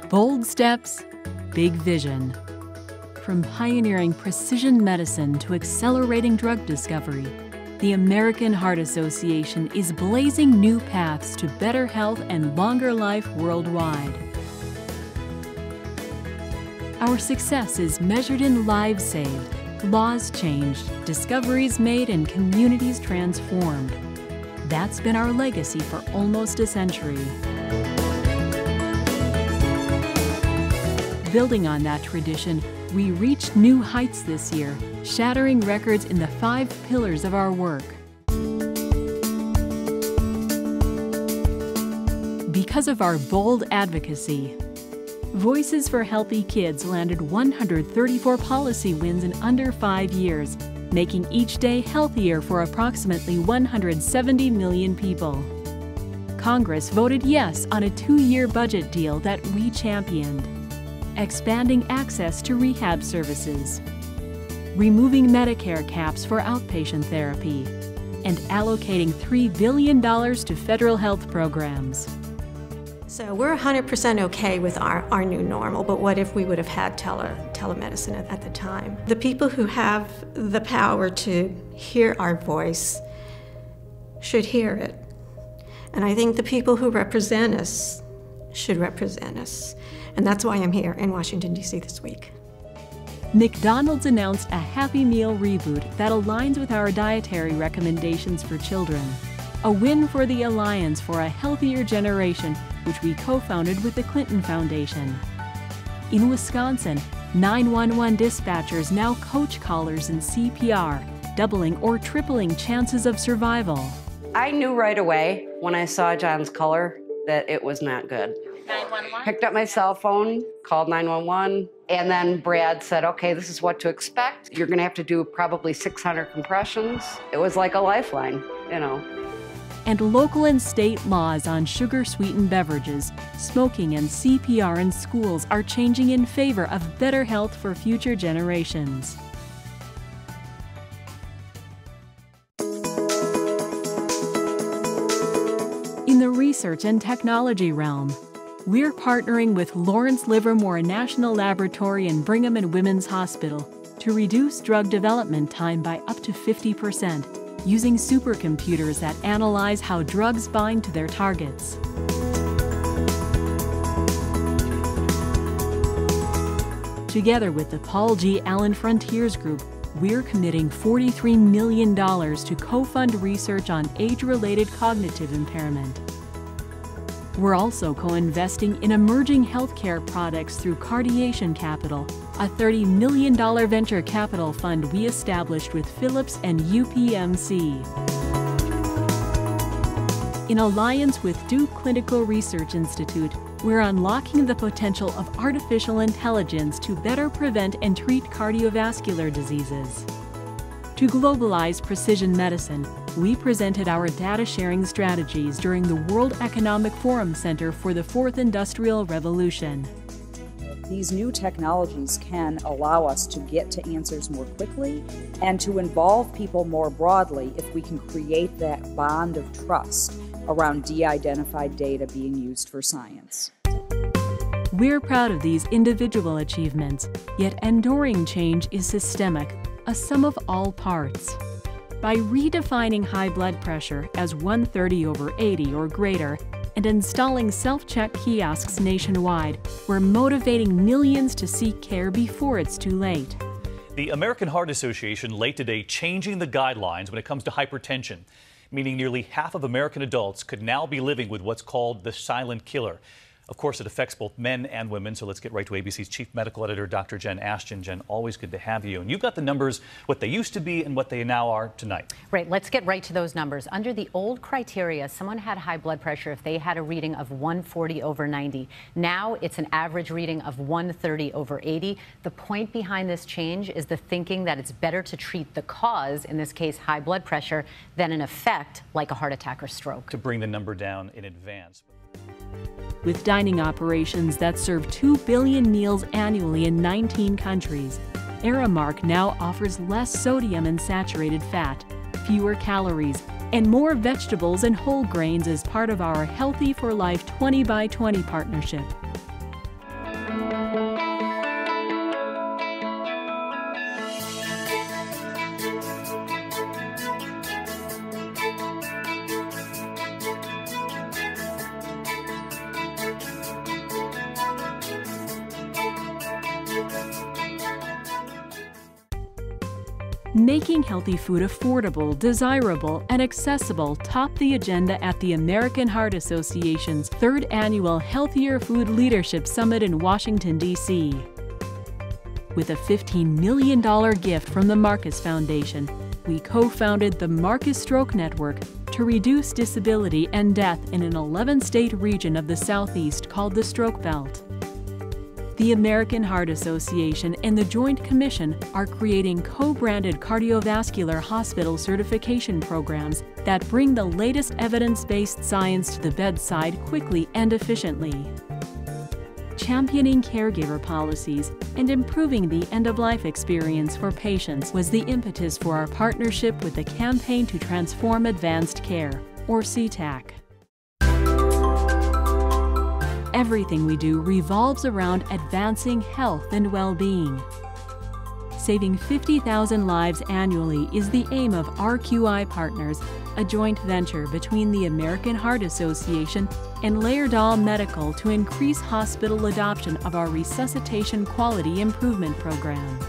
Bold steps, big vision. From pioneering precision medicine to accelerating drug discovery, the American Heart Association is blazing new paths to better health and longer life worldwide. Our success is measured in lives saved, laws changed, discoveries made, and communities transformed. That's been our legacy for almost a century. Building on that tradition, we reached new heights this year, shattering records in the 5 pillars of our work. Because of our bold advocacy, Voices for Healthy Kids landed 134 policy wins in under 5 years, making each day healthier for approximately 170 million people. Congress voted yes on a 2-year budget deal that we championed, expanding access to rehab services, removing Medicare caps for outpatient therapy, and allocating $3 billion to federal health programs. So we're 100% okay with our new normal, but what if we would have had telemedicine at the time? The people who have the power to hear our voice should hear it. And I think the people who represent us should represent us. And that's why I'm here in Washington, D.C. this week. McDonald's announced a Happy Meal reboot that aligns with our dietary recommendations for children. A win for the Alliance for a Healthier Generation, which we co-founded with the Clinton Foundation. In Wisconsin, 911 dispatchers now coach callers in CPR, doubling or tripling chances of survival. I knew right away when I saw John's color that it was not good. 911? Picked up my cell phone, called 911, and then Brad said, okay, this is what to expect. You're gonna have to do probably 600 compressions. It was like a lifeline, you know. And local and state laws on sugar-sweetened beverages, smoking, and CPR in schools are changing in favor of better health for future generations. In the research and technology realm, we're partnering with Lawrence Livermore National Laboratory and Brigham and Women's Hospital to reduce drug development time by up to 50%. Using supercomputers that analyze how drugs bind to their targets. Together with the Paul G. Allen Frontiers Group, we're committing $43 million to co-fund research on age-related cognitive impairment. We're also co-investing in emerging healthcare products through Cardiation Capital, a $30 million venture capital fund we established with Philips and UPMC. In alliance with Duke Clinical Research Institute, we're unlocking the potential of artificial intelligence to better prevent and treat cardiovascular diseases. To globalize precision medicine, we presented our data sharing strategies during the World Economic Forum Center for the Fourth Industrial Revolution. These new technologies can allow us to get to answers more quickly and to involve people more broadly if we can create that bond of trust around de-identified data being used for science. We're proud of these individual achievements, yet enduring change is systemic, a sum of all parts. By redefining high blood pressure as 130/80 or greater, and installing self-check kiosks nationwide, we're motivating millions to seek care before it's too late. The American Heart Association late today changing the guidelines when it comes to hypertension, meaning nearly half of American adults could now be living with what's called the silent killer. Of course, it affects both men and women, so let's get right to ABC's Chief Medical Editor, Dr. Jen Ashton. Jen, always good to have you. And you've got the numbers, what they used to be and what they now are tonight. Right, let's get right to those numbers. Under the old criteria, someone had high blood pressure if they had a reading of 140/90. Now it's an average reading of 130/80. The point behind this change is the thinking that it's better to treat the cause, in this case high blood pressure, than an effect like a heart attack or stroke. To bring the number down in advance. With dining operations that serve 2 billion meals annually in 19 countries, Aramark now offers less sodium and saturated fat, fewer calories, and more vegetables and whole grains as part of our Healthy for Life 20 by 20 partnership. Making healthy food affordable, desirable, and accessible topped the agenda at the American Heart Association's 3rd Annual Healthier Food Leadership Summit in Washington, D.C. With a $15 million gift from the Marcus Foundation, we co-founded the Marcus Stroke Network to reduce disability and death in an 11-state region of the Southeast called the Stroke Belt. The American Heart Association and the Joint Commission are creating co-branded cardiovascular hospital certification programs that bring the latest evidence-based science to the bedside quickly and efficiently. Championing caregiver policies and improving the end-of-life experience for patients was the impetus for our partnership with the Campaign to Transform Advanced Care, or CTAC. Everything we do revolves around advancing health and well-being. Saving 50,000 lives annually is the aim of RQI Partners, a joint venture between the American Heart Association and Laerdal Medical to increase hospital adoption of our Resuscitation Quality Improvement Program.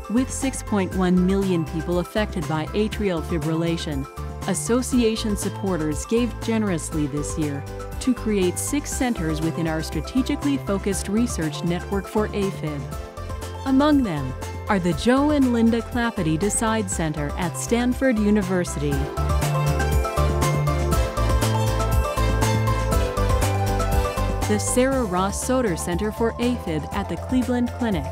With 6.1 million people affected by atrial fibrillation, Association supporters gave generously this year to create 6 centers within our strategically focused research network for AFib. Among them are the Joe and Linda Clapety Decide Center at Stanford University, the Sarah Ross Soter Center for AFib at the Cleveland Clinic,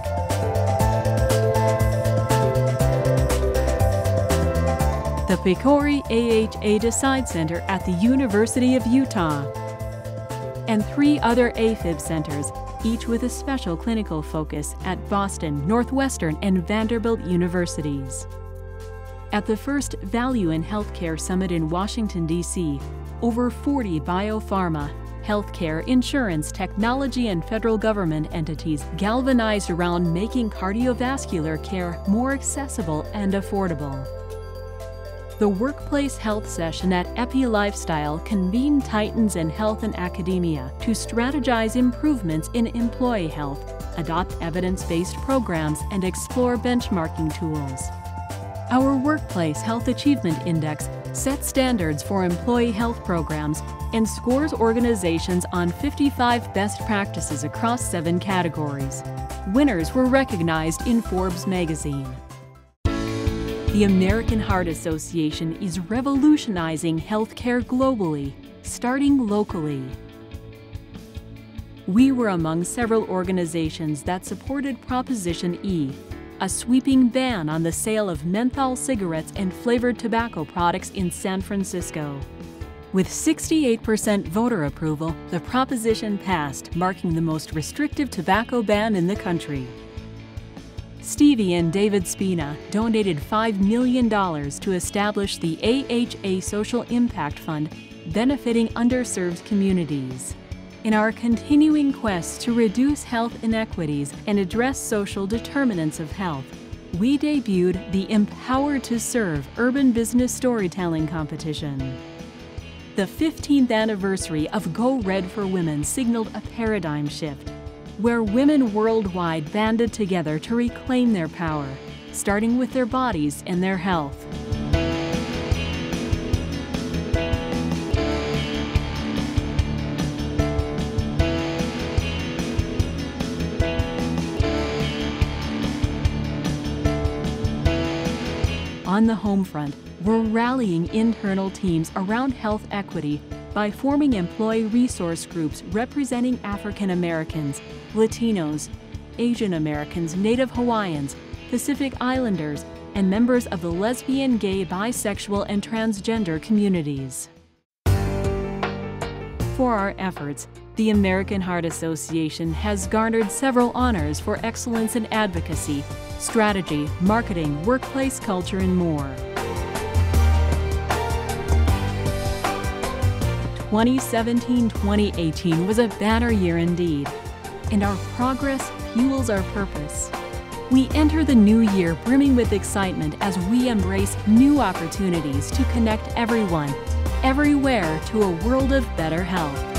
the Picori AHA Decide Center at the University of Utah, and 3 other AFib centers, each with a special clinical focus at Boston, Northwestern, and Vanderbilt universities. At the first Value in Healthcare Summit in Washington, D.C., over 40 biopharma, healthcare, insurance, technology, and federal government entities galvanized around making cardiovascular care more accessible and affordable. The Workplace Health Session at Epi Lifestyle convened titans in health and academia to strategize improvements in employee health, adopt evidence-based programs, and explore benchmarking tools. Our Workplace Health Achievement Index sets standards for employee health programs and scores organizations on 55 best practices across 7 categories. Winners were recognized in Forbes magazine. The American Heart Association is revolutionizing healthcare globally, starting locally. We were among several organizations that supported Proposition E, a sweeping ban on the sale of menthol cigarettes and flavored tobacco products in San Francisco. With 68% voter approval, the proposition passed, marking the most restrictive tobacco ban in the country. Stevie and David Spina donated $5 million to establish the AHA Social Impact Fund, benefiting underserved communities. In our continuing quest to reduce health inequities and address social determinants of health, we debuted the Empowered to Serve Urban Business Storytelling Competition. The 15th anniversary of Go Red for Women signaled a paradigm shift, where women worldwide banded together to reclaim their power, starting with their bodies and their health. On the home front, we're rallying internal teams around health equity by forming employee resource groups representing African Americans, Latinos, Asian Americans, Native Hawaiians, Pacific Islanders, and members of the lesbian, gay, bisexual, and transgender communities. For our efforts, the American Heart Association has garnered several honors for excellence in advocacy, strategy, marketing, workplace culture, and more. 2017-2018 was a banner year indeed, and our progress fuels our purpose. We enter the new year brimming with excitement as we embrace new opportunities to connect everyone, everywhere to a world of better health.